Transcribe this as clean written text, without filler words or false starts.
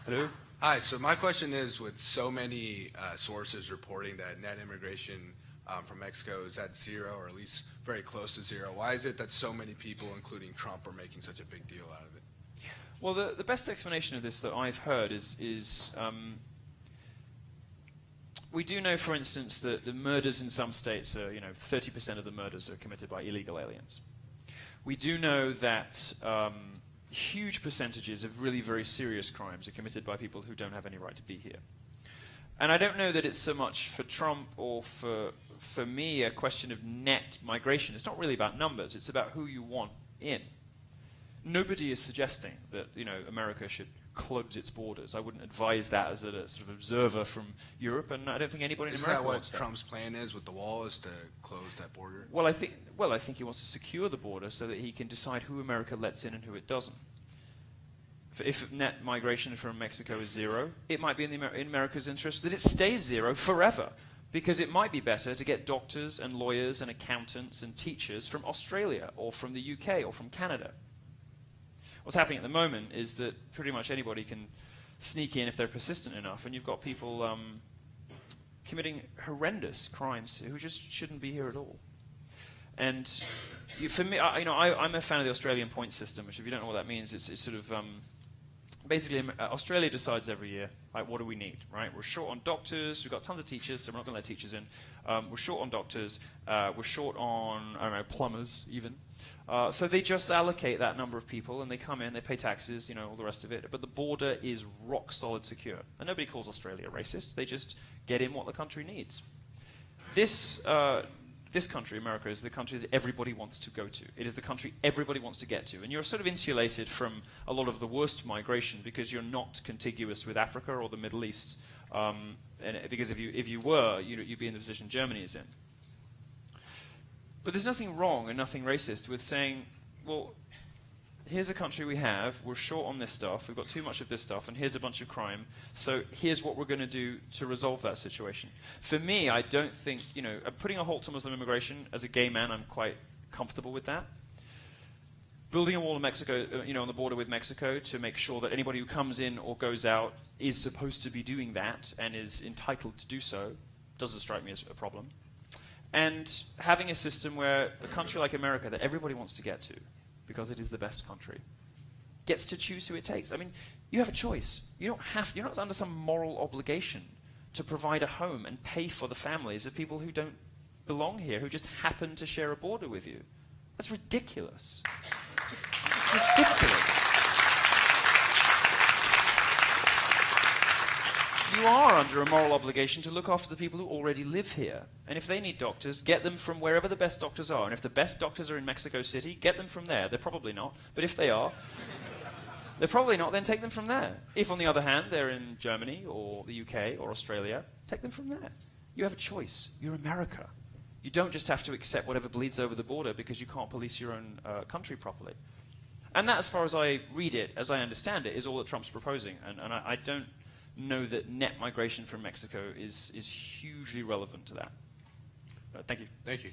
Hello? Hi, so my question is, with so many sources reporting that net immigration from Mexico is at zero, or at least very close to zero, why is it that so many people, including Trump, are making such a big deal out of it? Well, the best explanation of this that I've heard is we do know, for instance, that the murders in some states are, 30% of the murders are committed by illegal aliens. We do know that huge percentages of really very serious crimes are committed by people who don't have any right to be here. And I don't know that it's so much for Trump or for me a question of net migration. It's not really about numbers. It's about who you want in. Nobody is suggesting that America should close its borders. I wouldn't advise that as a sort of observer from Europe, and I don't think anybody in America wants that. Isn't that what Trump's plan is with the wall, is to close that border? Well, I think he wants to secure the border so that he can decide who America lets in and who it doesn't. If net migration from Mexico is zero, it might be in America's interest that it stays zero forever, because it might be better to get doctors and lawyers and accountants and teachers from Australia or from the UK or from Canada. What's happening at the moment is that pretty much anybody can sneak in if they're persistent enough, and you've got people committing horrendous crimes who just shouldn't be here at all. And for me, I'm a fan of the Australian point system, which, if you don't know what that means, it's sort of basically Australia decides every year, like, what do we need, right? We're short on doctors, we've got tons of teachers, so we're not going to let teachers in. We're short on doctors, we're short on, plumbers even. So they just allocate that number of people, and they come in, they pay taxes, all the rest of it. But the border is rock solid secure. And nobody calls Australia racist. They just get in what the country needs. This country, America, is the country that everybody wants to go to. It is the country everybody wants to get to. And you're sort of insulated from a lot of the worst migration because you're not contiguous with Africa or the Middle East. Because if you were, you'd be in the position Germany is in. But there's nothing wrong and nothing racist with saying, well, here's a country we have, we're short on this stuff, we've got too much of this stuff, and here's a bunch of crime, so here's what we're going to do to resolve that situation. For me, I don't think, putting a halt to Muslim immigration, as a gay man, I'm quite comfortable with that. Building a wall in Mexico, on the border with Mexico to make sure that anybody who comes in or goes out is supposed to be doing that and is entitled to do so, doesn't strike me as a problem. And having a system where a country like America that everybody wants to get to, because it is the best country, gets to choose who it takes. I mean, you have a choice. You're not under some moral obligation to provide a home and pay for the families of people who don't belong here, who just happen to share a border with you. That's ridiculous. It's ridiculous. You are under a moral obligation to look after the people who already live here. And if they need doctors, get them from wherever the best doctors are. And if the best doctors are in Mexico City, get them from there. They're probably not. But if they are, they're probably not, then take them from there. If, on the other hand, they're in Germany or the UK or Australia, take them from there. You have a choice. You're America. You don't just have to accept whatever bleeds over the border because you can't police your own country properly. And that, as far as I read it, as I understand it, is all that Trump's proposing. And I don't know that net migration from Mexico is hugely relevant to that. Thank you. Thank you.